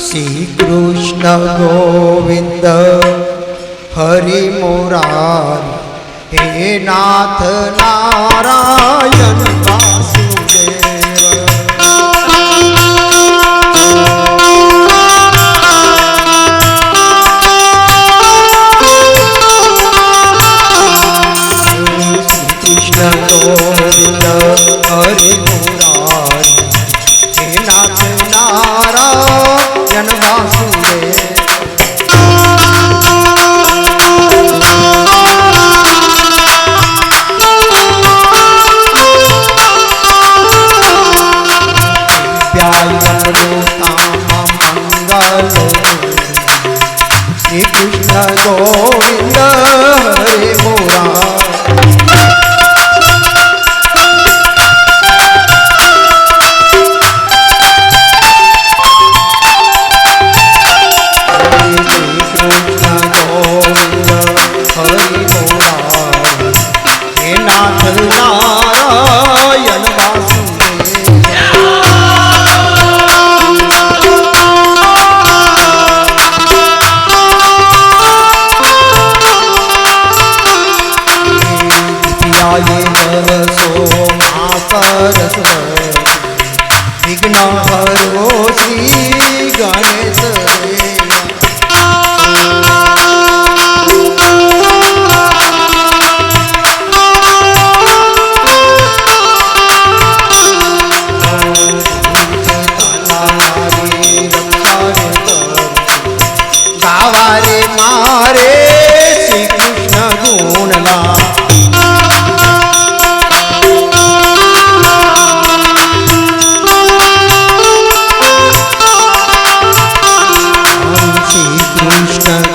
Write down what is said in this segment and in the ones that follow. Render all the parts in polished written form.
શ્રી કૃષ્ણ ગોવિંદ હરિ મુરારી હે નાથ નારાયણ વાસુદેવ. કૃષ્ણ ગોવિંદ હરિ મુરારી હે નાથ નારાયણ વાસુદેવ. શ્રી કૃષ્ણ ગોવિંદ હરિ મુરારી વિઘ્ન હરો શ્રી ગણેશ ગાવારે મારે શ્રી કૃષ્ણ ગુણલા.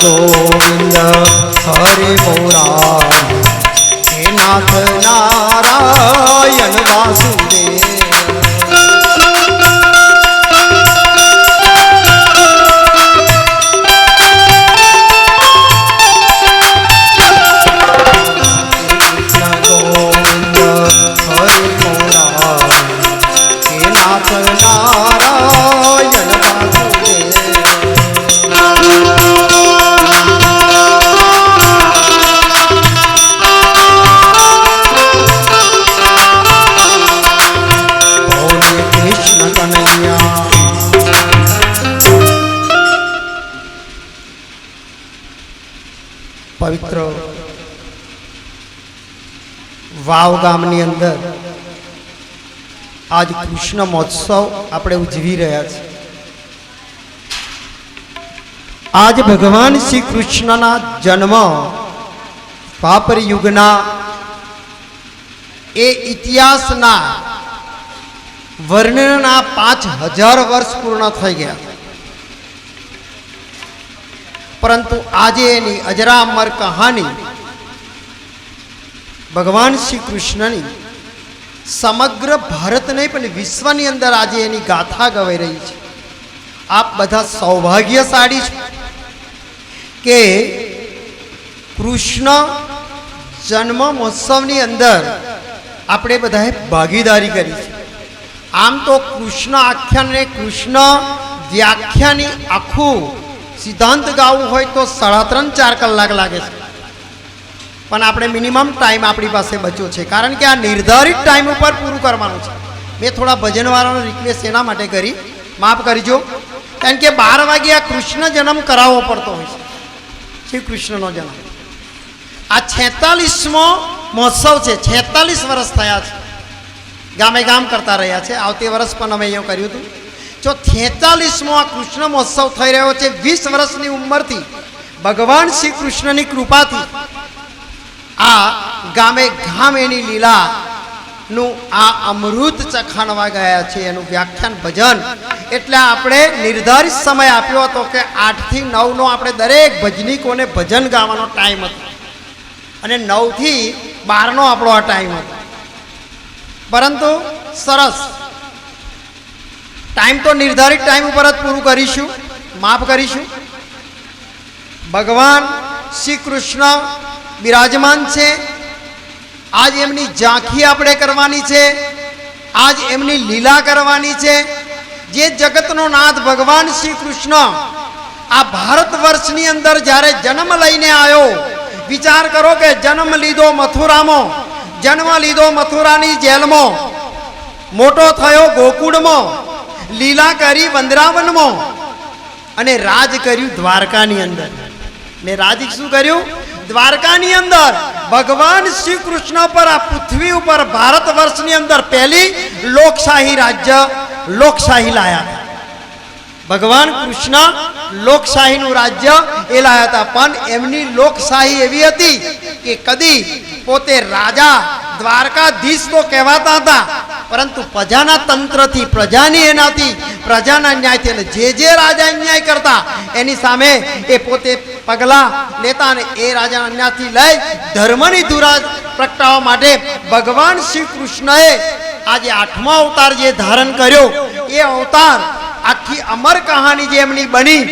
ગોવિંદ હરિ મુરારી હે નાથ નારાયણ વાસુદેવ. ગોવિંદ હરિ મુરારી હે નાથ નારાયણ વાસુદેવ. પવિત્ર વાવ ગામની અંદર આજ કૃષ્ણ મહોત્સવ આપણે ઉજવી રહ્યા છીએ. આજ ભગવાન શ્રી કૃષ્ણના જન્મ દ્વાપર યુગના એ ઇતિહાસના વર્ણનના 5000 વર્ષ પૂર્ણ થઈ ગયા. પરંતુ આજે એની અજરામર કહાની ભગવાન શ્રી કૃષ્ણની સમગ્ર ભારત નહીં પણ વિશ્વની અંદર આજે એની ગાથા ગવાઈ રહી છે. આપ બધા સૌભાગ્યશાળી છો કે કૃષ્ણ જન્મ મહોત્સવની અંદર આપણે બધાએ ભાગીદારી કરી છે. આમ તો કૃષ્ણ આખ્યાનને કૃષ્ણ વ્યાખ્યાની આખું સિદ્ધાંત ગાવું હોય તો 3.5-4 કલાક લાગે છે. પણ આપણે મિનિમમ ટાઈમ આપણી પાસે બચ્યો છે, કારણ કે આ નિર્ધારિત ટાઈમ ઉપર પૂરું કરવાનું છે. મેં થોડા ભજનવાળાનો રિક્વેસ્ટ એના માટે કરી, માફ કરજો, કારણ કે 12 વાગે આ કૃષ્ણ જન્મ કરાવવો પડતો હોય છે. શ્રી કૃષ્ણનો જન્મ આ 46મો મહોત્સવ છે. 46 વર્ષ થયા છે, ગામે ગામ કરતા રહ્યા છે. આવતી વર્ષ પણ અમે અહીંયા કર્યું હતું. જો 46મો આ કૃષ્ણ મહોત્સવ થઈ રહ્યો છે. 20 વર્ષની ઉંમરથી ભગવાન શ્રી કૃષ્ણની કૃપાથી આ ગામે ગામ એની લીલાનું આ અમૃત ચખાણવા ગયા છે. એનું વ્યાખ્યાન ભજન એટલે આપણે નિર્ધારિત સમય આપ્યો હતો કે 8 થી 9નો આપણે દરેક ભજનીકોને ભજન ગાવાનો ટાઈમ હતો અને 9 થી 12નો આપણો આ ટાઈમ હતો. પરંતુ સરસ ટાઈમ તો નિર્ધારિત ટાઈમ ઉપર જ પૂરું કરીશું, માફ કરીશું. ભગવાન શ્રી કૃષ્ણ બિરાજમાન છે. આજ એમની ઝાંખી આપણે કરવાની છે, આજ એમની લીલા કરવાની છે. જે જગતનો નાથ ભગવાન શ્રી કૃષ્ણ આ ભારત વર્ષની અંદર જ્યારે જન્મ લઈને આવ્યો, વિચાર કરો કે જન્મ લીધો મથુરામાં, જન્મ લીધો મથુરાની જેલમાં, મોટો થયો ગોકુળમાં, લીલા કરી વંદરાવનમાં અને રાજ કર્યું દ્વારકાની અંદર. ને રાજ શું કર્યું? દ્વારકાની અંદર. ભગવાન શ્રી કૃષ્ણ પર આ પૃથ્વી ઉપર ભારત વર્ષની અંદર પહેલી લોકશાહી રાજ્ય લોકશાહી લાયા. ભગવાન કૃષ્ણ લોકશાહીનું રાજ્ય એ લાયા હતા. પણ એમની લોકશાહી એવી હતી કે કદી પોતે રાજા દ્વારકાધીશ તો કહેવાતા હતા, પરંતુ પ્રજાના તંત્રથી, પ્રજાની એનાથી, પ્રજાના ન્યાયથી, અને જે રાજા અન્યાય કરતા એની સામે એ પોતે પગલા લેતા અને એ રાજાના ન્યાયથી લઈ ધર્મની ધુરા પ્રગટાવવા માટે ભગવાન શ્રી કૃષ્ણએ આજે 8મો અવતાર જે ધારણ કર્યો, એ અવતાર આખી અમર કહાની જે એમની બની,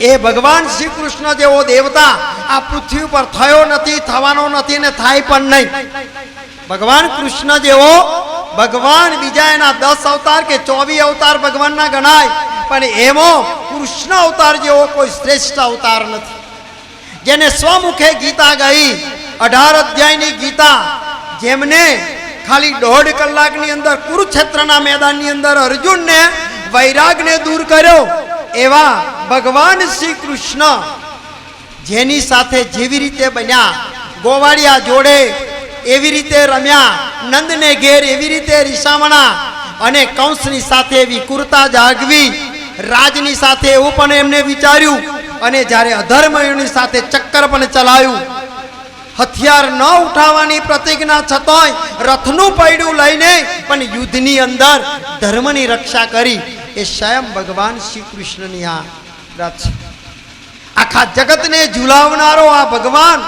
એ ભગવાન શ્રી કૃષ્ણ જેવો દેવતા આ પૃથ્વી પર થયો નથી, થવાનો નથી ને થાય પણ નહીં. ભગવાન કૃષ્ણ જેવો ભગવાન બીજા એના 10 અવતાર કે 24 અવતાર ભગવાનના ગણાય, પણ એમો કૃષ્ણ અવતાર જેવો કોઈ શ્રેષ્ઠ અવતાર નથી. જેને સ્વમુખે ગીતા ગઈ, 18 અધ્યાયની ગીતા, જેમને ખાલી 1.5 કલાકની અંદર કુરુક્ષેત્રના મેદાનની અંદર અર્જુનને વૈરાગને દૂર કર્યો, એવા ભગવાન શ્રી કૃષ્ણ જેની સાથે જેવી રીતે બન્યા, ગોવાળિયા જોડે એવી રીતે રમ્યા, નંદને ઘેર એવી રીતે રીસામણા, અને કંસની સાથે એવી કુરતા જાગવી, રાજની સાથે એવું પણ એમને વિચાર્યું, અને જ્યારે અધર્મની સાથે ચક્કર પણ ચલાવ્યું, હથિયાર ન ઉઠાવવાની પ્રતિજ્ઞા છતાંય રથનું પૈડું લઈને પણ યુદ્ધની અંદર ધર્મની રક્ષા કરી, એ સ્વયં ભગવાન શ્રી કૃષ્ણની આ રથ છે. આખા જગતને ઝુલાવનારો આ ભગવાન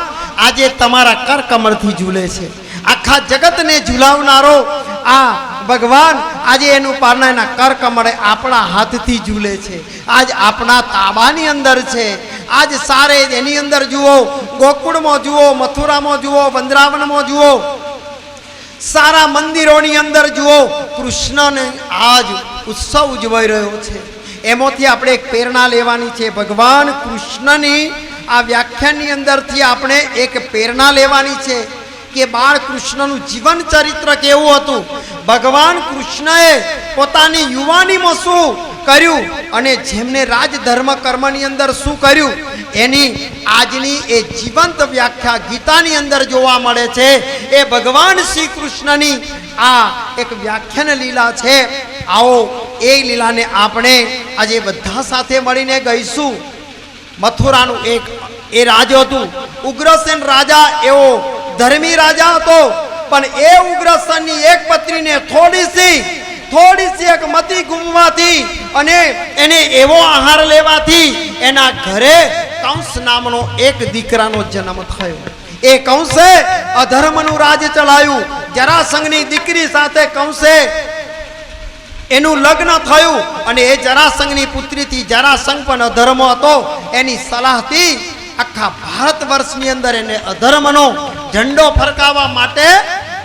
આજે તમારા કર કમરથી ઝૂલે છે. આખા જગતને ઝુલાવનારો આ ભગવાન આજે એનું પારણા એના કર કમરે આપણા હાથથી ઝૂલે છે. આજ આપણા તાબાની અંદર છે. આજ સારે એની અંદર જુઓ, ગોકુળમાં જુઓ, મથુરામાં જુઓ, વંદરાવનમાં જુઓ, સારા મંદિરોની અંદર જુઓ, કૃષ્ણને આજ ઉત્સવ ઉજવાઈ રહ્યો છે. એમાંથી આપણે એક પ્રેરણા લેવાની છે. ભગવાન કૃષ્ણની આ વ્યાખ્યાનની અંદરથી આપણે એક પ્રેરણા લેવાની છે કે બાળ કૃષ્ણનું જીવન ચરિત્ર કેવું હતું, ભગવાન કૃષ્ણએ પોતાની યુવાનીમાં શું કર્યું અને જેમને રાજ ધર્મ કર્મની અંદર શું કર્યું, એની આજની એ જીવંત વ્યાખ્યા ગીતાની અંદર જોવા મળે છે. એ ભગવાન શ્રી કૃષ્ણની આ એક વ્યાખ્યાન લીલા છે. આવો એ લીલાને આપણે આજે બધા સાથે મળીને ગઈશું. મથુરાનું એક એ રાજા હતું, ઉગ્રસેન રાજા, એવો ધર્મી રાજા હતો. પણ એ ઉગ્રસેનની એક પત્નીને થોડી એક મતી ગુમવાથી અને એને એવો આહાર લેવાથી એના ઘરે કંસ નામનો એક દીકરાનો જન્મ થયો. એ કંસે અધર્મનું રાજ ચલાવ્યું. જરાસંઘની દીકરી સાથે કંસે એનું લગ્ન થયું અને એ જરાસંઘની પુત્રીથી, જરાસંઘ પણ અધર્મ હતો, એની સલાહથી આખા ભારત વર્ષની અંદર એને અધર્મનો ઝંડો ફરકાવવા માટે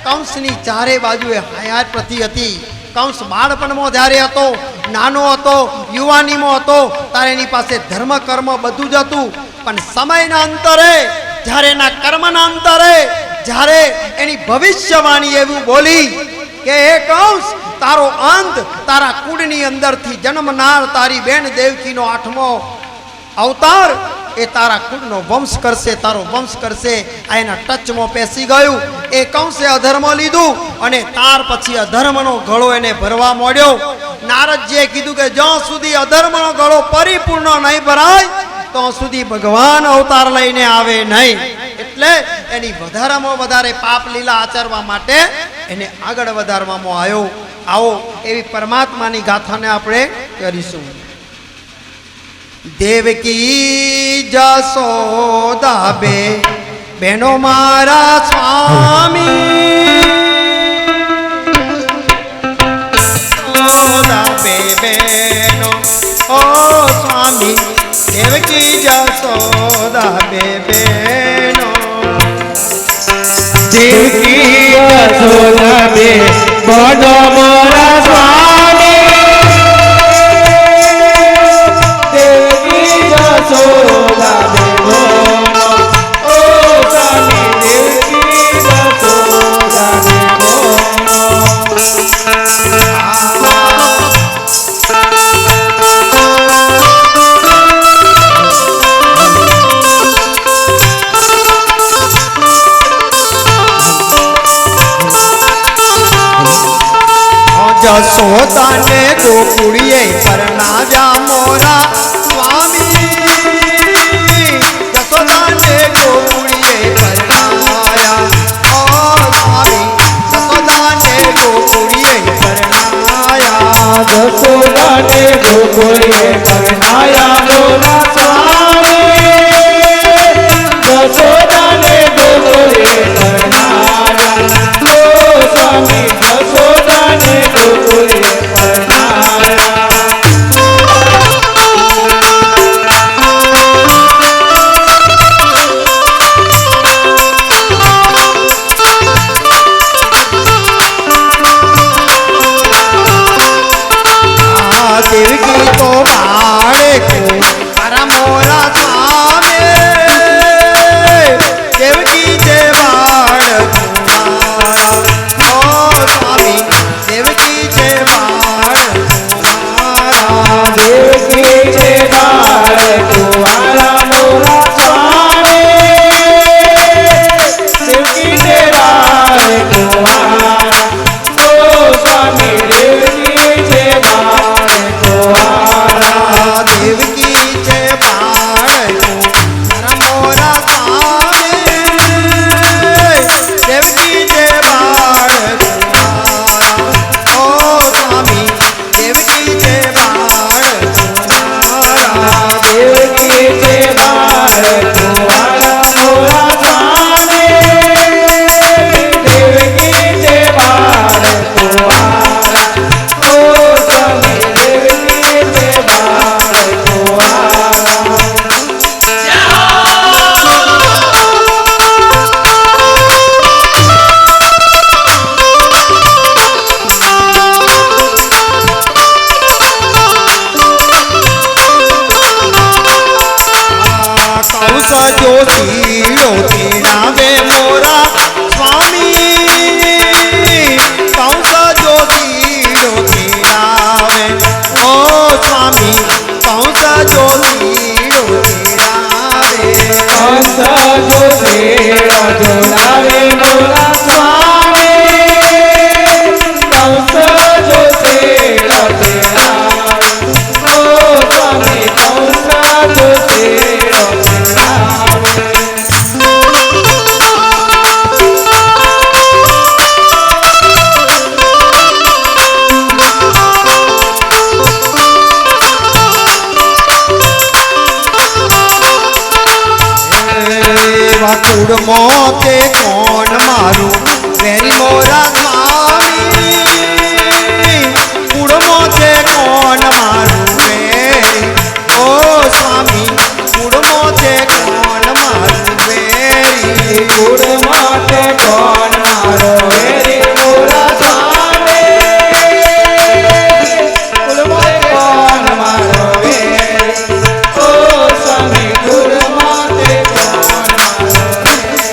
કંસની ચારે બાજુએ હાયાર પ્રતિ હતી. કંસ બાળપણમાં જ્યારે હતો, નાનો હતો, યુવાનીમાં હતો, ત્યારે એની પાસે ધર્મ કર્મ બધું જ હતું. પણ સમયના અંતરે, જ્યારે એના કર્મના અંતરે, જ્યારે એની ભવિષ્યવાણી એવું બોલી કે હે કંસ, તારો અંત તારા કુળની અંદરથી જન્મનાર તારી બેન દેવકીનો 8મો અવતાર એ તારા કુળનો વંશ કરશે, તારો વંશ કરશે. આ એના ટચમાં પેસી ગયું. એ કંસે અધર્મ લીધું અને ત્યાર પછી અધર્મનો ગળો એને ભરવા માંડ્યો. નારદજીએ કીધું કે જ્યાં સુધી અધર્મનો ગળો પરિપૂર્ણ નહીં ભરાય ત્યાં સુધી ભગવાન અવતાર લઈને આવે નહીં. એટલે એની વધારેમાં વધારે પાપ લીલા આચરવા માટે એને આગળ વધારવામાં આવ્યો. આવો એવી પરમાત્માની ગાથાને આપણે કરીશું. દેવકી જશોદા બે બહેનો મારા સ્વામી, બે બહેનો ઓ સ્વામી, દેવકી જશોદા બે બહેનો, દેવકી જશોદા બે બહેનો મારા સ્વામી, જશોદા ને ગોકુળીએ પરણાવ્યા મોરા સ્વામી જશોદા ને ગોકુળીએ પરણાયા ઓ સ્વામી જશોદા ને ગોકુળીએ પરણાયા જશોદા ને ગોકુળીએ પરણાયા મોરા સ્વામી જશોદા ને ગોકુળીએ પરણાયા ઓ સ્વામી જશોદા ને ગોકુળીએ પરણાયા દેવકી તો બાળકો મારા મોરા સામે દેવકી જે બાળકો મારા ઓ સ્વામી દેવકી જે બાળકો મારા દેવકી જે બાળકો મારા મોરા સ્વામી દેવકી જે બાળકો મારા ઓ સ્વામી દેવકી જે બાળકો મારા દેવકી જે બાળકો મારા મોરા સામે દેવકી જે બાળકો મારા ઓ સ્વામી દેવકી જે બાળકો મારા દેવકી જે બાળકો મારા મોરા સ્વામી દેવકી જે બાળકો મારા ઓ સ્વામી દેવકી જે બાળકો મારા કંસ જો ચીડો ચીડાવે મોરા સ્વામી કંસ જો ચીડો ચીડાવે ઓ સ્વામી કંસ જો ચીડો ચીડાવે કંસ જો ચેડો જોડાવે મોરા સ્વામી કંસ જો ચેડો જોડાવે ઓ સ્વામી કંસ જો ચેડો જોડાવે એવા કુળમો તે કોણ મારું વેરી મોરા સ્વામી કુળમો તે કોણ મારું વેરી ઓ સ્વામી કુળમો તે કોણ મારું વેરી કુળ માટે કોણ મારો વેરી મોરા સ્વામી કુળ માટે કોણ મારો વેરી ઓ સ્વામી કુળ માટે કોણ મારો વેરી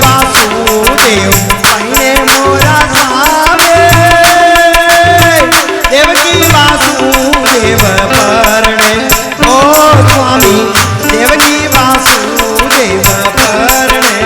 વાસુદેવ ભાઈને મોરા સાવે દેવકી વાસુદેવ પરણે ઓ સ્વામી દેવકી વાસુદેવ પરણે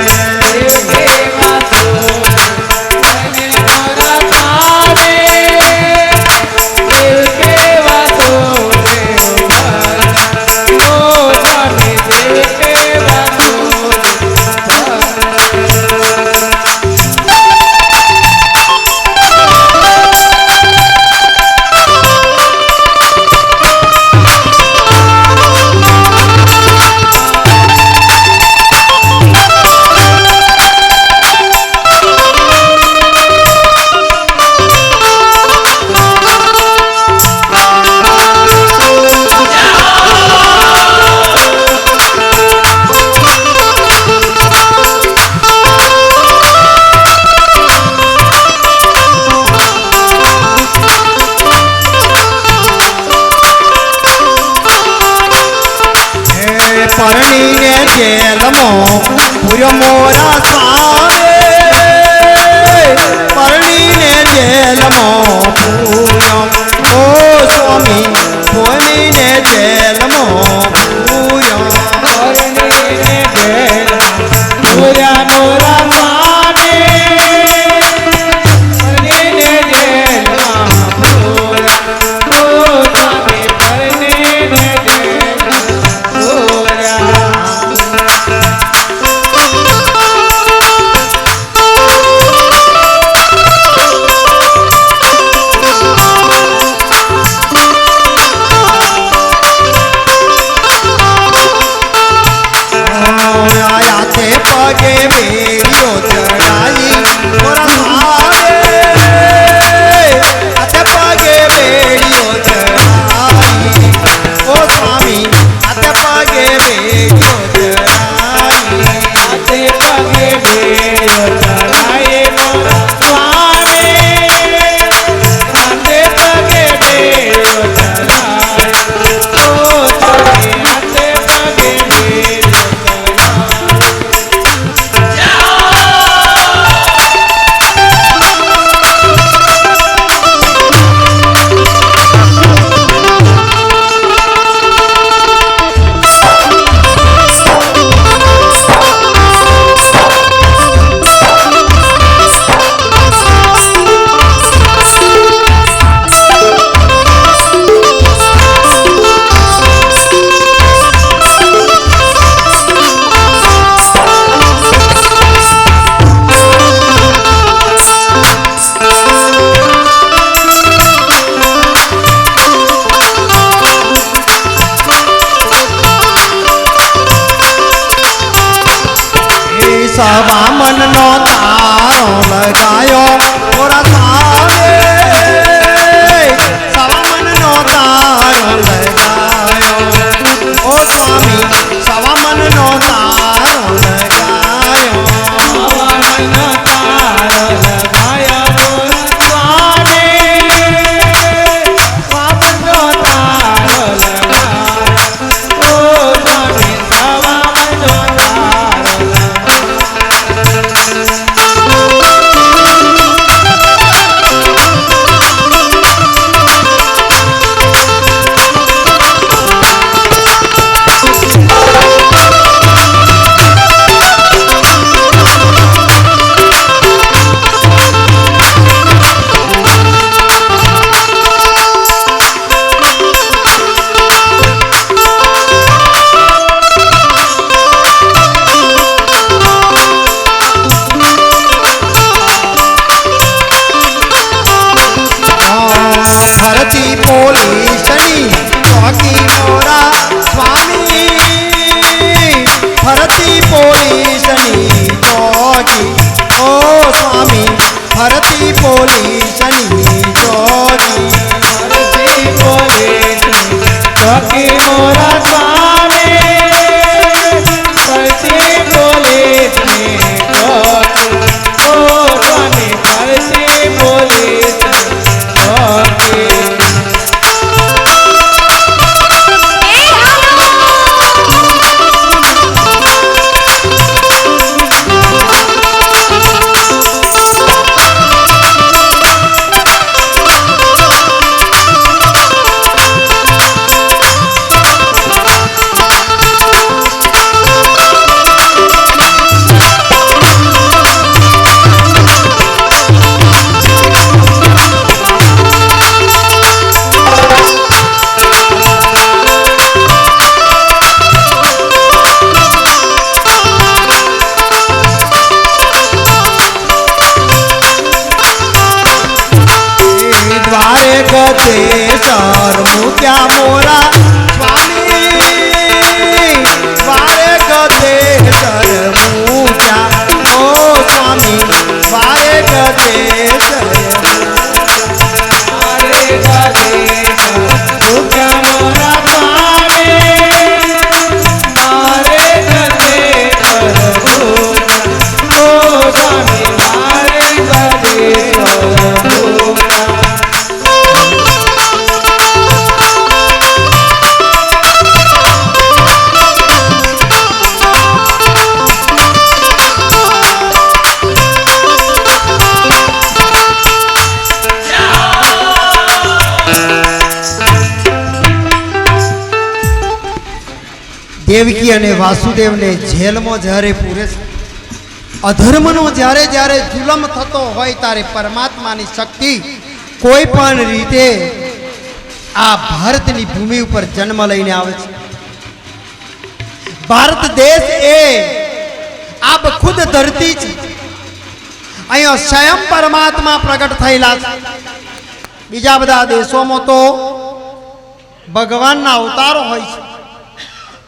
પરણીને જેલમાં પૂર્યો મોરા સાવે પરણીને જેલમાં પૂર્યો ઓ સ્વામી પરણીને જેલમાં પૂર્યો પગે બેડીઓ ચડાઈ મોરા સાવે હાથે પગે બેડીઓ ચડાઈ ઓ સ્વામી હાથે પગે બેડીઓ ચડાઈ હાથે પગે બેડીઓ ચડાઈ મોરા સ્વામી હાથે પગે બેડીઓ ચડાઈ ઓ સ્વામી હાથે પગે બેડીઓ સવામનનો તારો લગાયો મોરા સાવે સવામનનો તારો લગાયો ઓ સ્વામી સવામનનો તારો લગાયો સવામનનો તારો લગાયો સ્વામી સવામનનો તારો લગાયો ઓ સ્વામી સવામનનો ભરતી પોલીસની ચોકી મોરા સ્વામી ભરતી પોલીસની ચોકી ઓ સ્વામી ભરતી પોલીસની ચોકી ભરતી પોલીસની ચોકી મોરા સ્વામી ભરતી પોલીસની ચોકી ઓ સ્વામી ભરતી પોલીસની ચોકી એ ગતેશ્વર મૂક્યા મોરા સ્વામી વારે ગતેશ્વર મૂક્યા ઓ સ્વામી વારે ગતેશ્વર મારે ગતેશ્વર મૂક્યા મોરા સ્વામી મારે ગતેશ્વર મૂક્યા ઓ સ્વામી મારે ગતેશ્વર મૂક્યા દેવકી અને વાસુદેવને જેલમાં જ્યારે પૂરે છે, અધર્મનો જ્યારે જ્યારે જુલમ થતો હોય ત્યારે પરમાત્માની શક્તિ કોઈ પણ રીતે આ ભારતની ભૂમિ ઉપર જન્મ લઈને આવે છે. ભારત દેશ એ આબ ખુદ ધરતી છે. અહીંયા સ્વયં પરમાત્મા પ્રગટ થયેલા છે. બીજા બધા દેશોમાં તો ભગવાનના અવતારો હોય છે,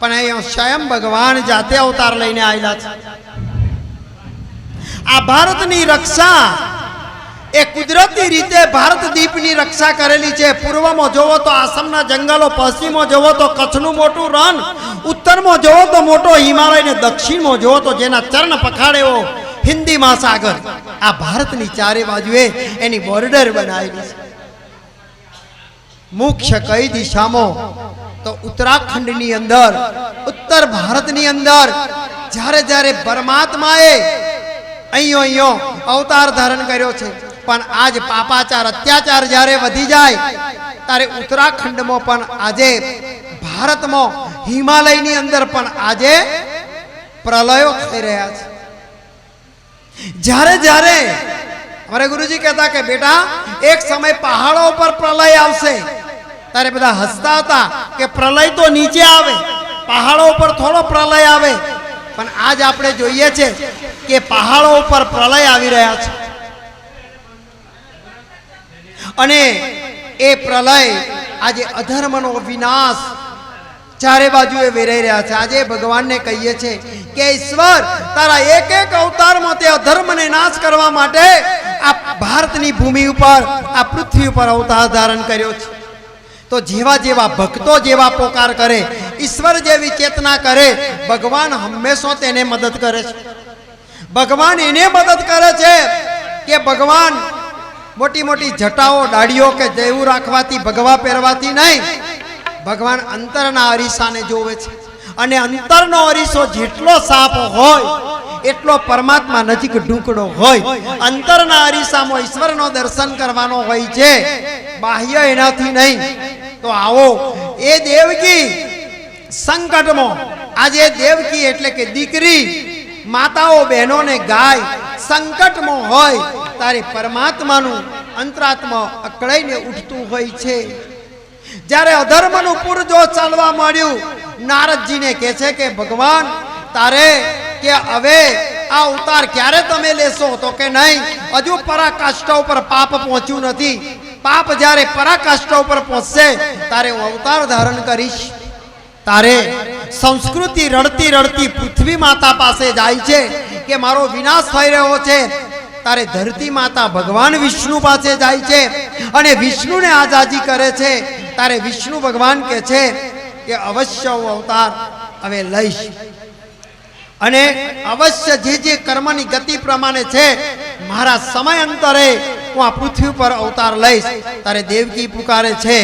પણ અહીંયા સ્વયં ભગવાન જાતે અવતાર લઈને આવેલા છે. આ ભારતની રક્ષા એ કુદરતી રીતે ભારત દીપની રક્ષા કરેલી છે. પૂર્વમાં જોવો તો આસામના જંગલો, પશ્ચિમમાં જોવો તો કચ્છનું મોટું રણ, ઉત્તરમાં જોવો તો મોટો હિમાલય, ને દક્ષિણમાં જોવો તો જેના ચરણ પખાડે એવો હિન્દી મહાસાગર. આ ભારતની ચારે બાજુએ એની બોર્ડર બનાવેલી છે. મુખ્ય કઈ દિશામાં તો ઉત્તરાખંડની અંદર, ઉત્તર ભારતની અંદર જ્યારે જ્યારે પરમાત્માએ અહીંયો અવતાર ધારણ કર્યો છે, પણ આજ પાપાચાર અત્યાચાર જ્યારે વધી જાય ત્યારે ઉત્તરાખંડમાં પણ આજે ભારતમાં હિમાલયની અંદર પણ આજે પ્રલયો થઈ રહ્યા છે. જ્યારે જ્યારે અમારે ગુરુજી કહેતા કે બેટા એક સમય પહાડો ઉપર પ્રલય આવશે, ત્યારે બધા હસતા હતા કે પ્રલય તો નીચે આવે, પહાડો ઉપર થોડો પ્રલય આવે. પણ આજ આપણે જોઈએ છે કે પહાડો ઉપર પ્રલય આવી રહ્યા છે, અને એ પ્રલય આજે અધર્મનો વિનાશ ચારે બાજુએ વેરાઈ રહ્યા છે. આજે ભગવાનને કહીએ છીએ કે ઈશ્વર તારા એક એક અવતારમાં તે અધર્મને નાશ કરવા માટે આ ભારતની ભૂમિ ઉપર, આ પૃથ્વી ઉપર અવતાર ધારણ કર્યો છે. તો જેવા જેવા ભક્તો જેવા પોકાર કરે, ઈશ્વર જેવી ચેતના કરે, ભગવાન હંમેશા તેને મદદ કરે છે. ભગવાન એને મદદ કરે છે કે ભગવાન મોટી મોટી જટાઓ, દાઢીઓ કે જેવું રાખવાથી, ભગવા પહેરવાથી નહીં, ભગવાન અંતરના અરીસાને જોવે છે. અને અંતરનો અરીસો જેટલો સાફ હોય એટલો પરમાત્મા નજીક ઢૂંકડો હોય. અંતરના અરીસામાં ઈશ્વરનો દર્શન કરવાનો હોય છે, બાહ્ય એનાથી નહીં. તો આવો એ દેવકી સંકટમાં, આજે દેવકી એટલે કે દીકરી, માતાઓ બહેનોને ગાય સંકટમાં હોય ત્યારે પરમાત્માનું અંતરાત્મા અકળાઈને ઉઠતું હોય છે. જ્યારે અધર્મનું પૂરજો ચાલવા માંડ્યું, નારદજીને કહે છે કે ભગવાન તારે કે હવે આ અવતાર ક્યારે તમે લેશો? તો કે નહીં, હજુ પરાકાષ્ઠા ઉપર પાપ પહોંચ્યું નથી. પાપ જ્યારે પરાકાષ્ઠા ઉપર પહોંચશે ત્યારે હું અવતાર ધારણ કરીશ. તારે સંસ્કૃતિ રડતી રડતી પૃથ્વી માતા પાસે જાય છે કે મારો વિનાશ થઈ રહ્યો છે. તારે ધરતી માતા ભગવાન વિષ્ણુ પાસે જાય છે અને વિષ્ણુને આજાદી કરે છે. તારે વિષ્ણુ ભગવાન કહે છે કે અવશ્ય હું અવતાર હવે લઈશ, અને અવશ્ય જે જે કર્મની ગતિ પ્રમાણે છે મારા સમય અંતરે હું આ પૃથ્વી પર અવતાર લઈશ. તારે દેવકી પુકારે છે,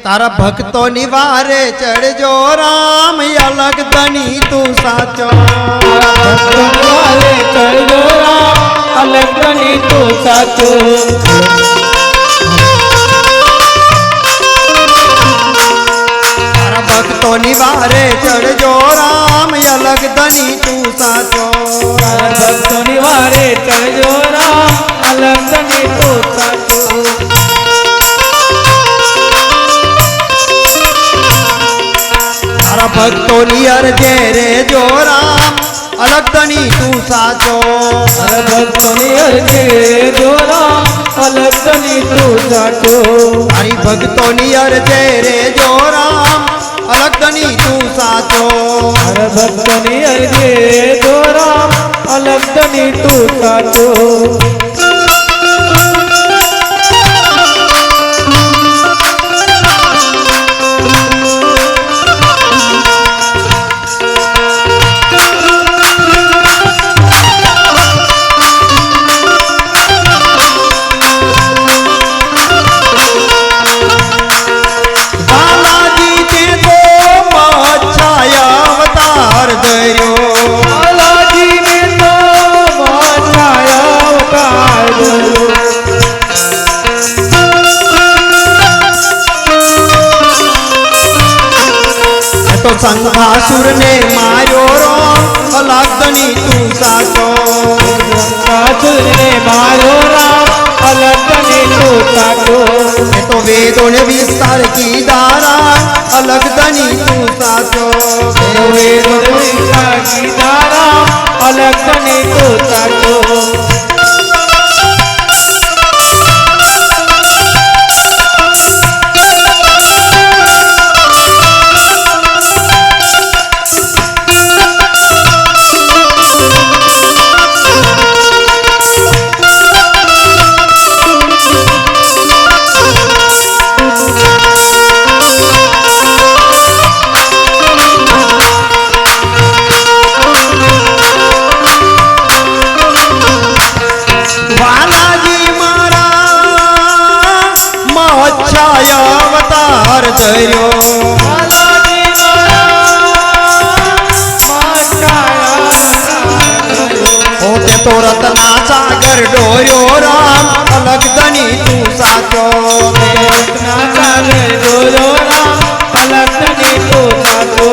તારા ભક્તો નિવારે ચડજો રામ, અલગ ધની તું સાચો. ભક્તો નિવારે ચડજો રામ, અલગ ધની તું સાચો. તારા ભક્તો નિવારે ચડજો રામ, અલગ ધની તું સાચો. ભક્તો નિવારે ચડજો રામ, અલગ ધની તું સાચો. તારા ભક્તોની અરજે રે જો રામ, અલગધણી તું સાચો. મારા ભક્તોની અરજે જો રામ અલગધણી તું સાચો. મારી ભક્તોની અરજે રે જો રામ અલગધણી તું સાચો. મારા ભક્તોની અરજે જો રામ અલગધણી તું સાચો. બાલાજી તે તો મચ્છાયા અવતાર ધર્યો. બાલાજીને તો મચ્છાયા અવતાર ધર્યો. એ તો સંઘાસુરને માર્યો રામ અલગધણી તું સાચો. સાસુરને મારો રામ અલગધણી તું સાચો. એ તો વેદોને વિસ્તાર કીધા રામ અલગધણી તું સાચો. અલગધણી તું સાચો. બાલાજી મારા મચ્છાયા અવતાર ધર્યો. બાલાજી ઓ તે તો રત્ના સાગર ડોર્યો રામ અલગધણી તું સાચો. અલગધણી તું સાચો.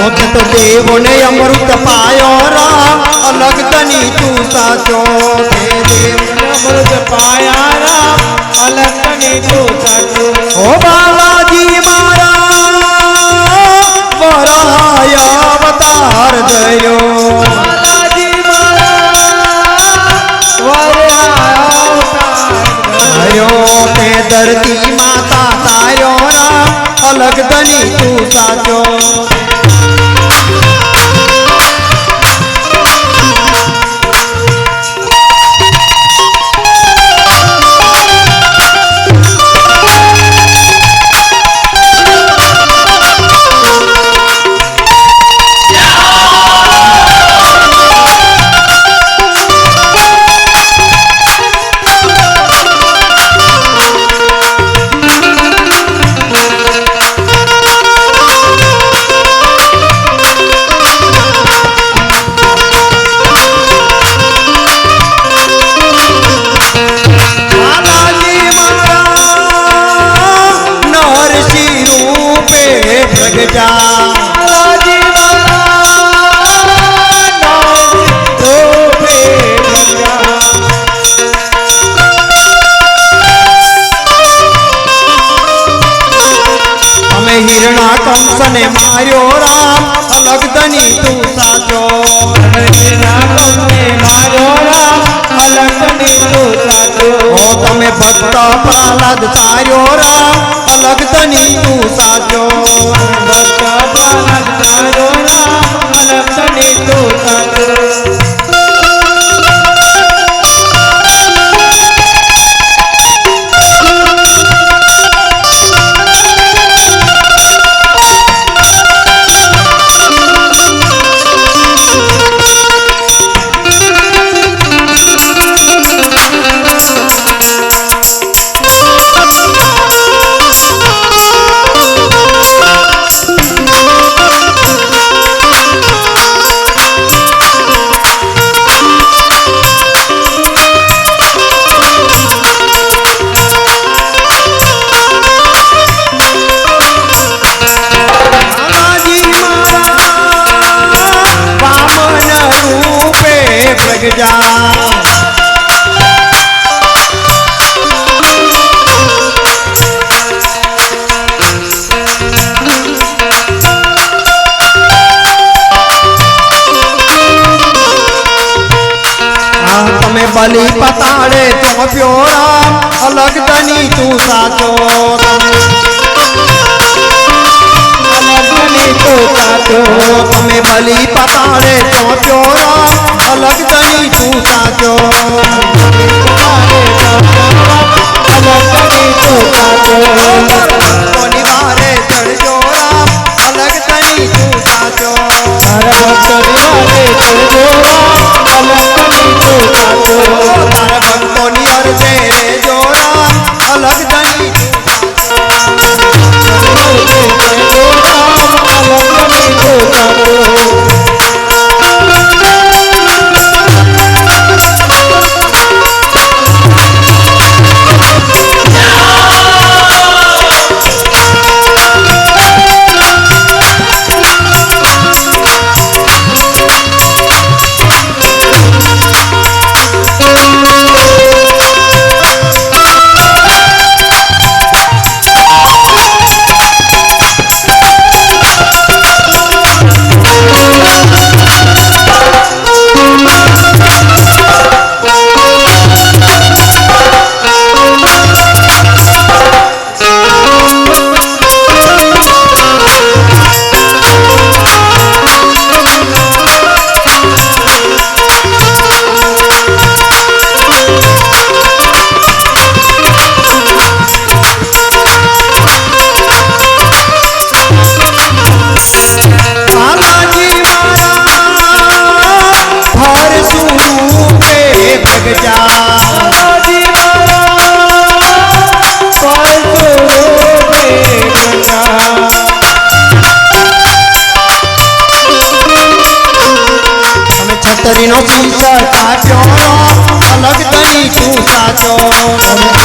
ઓ તે તો દેવોને અમૃત પાયો રામ અલગધણી તું સાચો. તે દેવ અમૃત પાયા રામ અલગધણી તું સાચો. ઓ બાલાજી મારા વરાય અવતાર ધર્યો. બાલાજી ધર્યો તે ધરતી માતા તાર્યો રામ અલગધણી તું સાચો. બાલાજી મારા નરસિંહ રૂપે પ્રગટા. અમે હિરણા કંસને માર્યો રામ અલગધણી તું સાચો. ઓ તમે ભક્ત પ્રહલાદ તાર્યો રામ અલગધણી તું સાચો. તમે બલી પતાળે ચોચ્યો રામ અલગ તની તું સાચો કોની વારે ચડજો રામ અલગ તની તું સાચો તારા ભક્તોની અરજે રેજો રામ અલગ તની છતરીનો શીશા કાપ્યો અલગ તની તું સાચો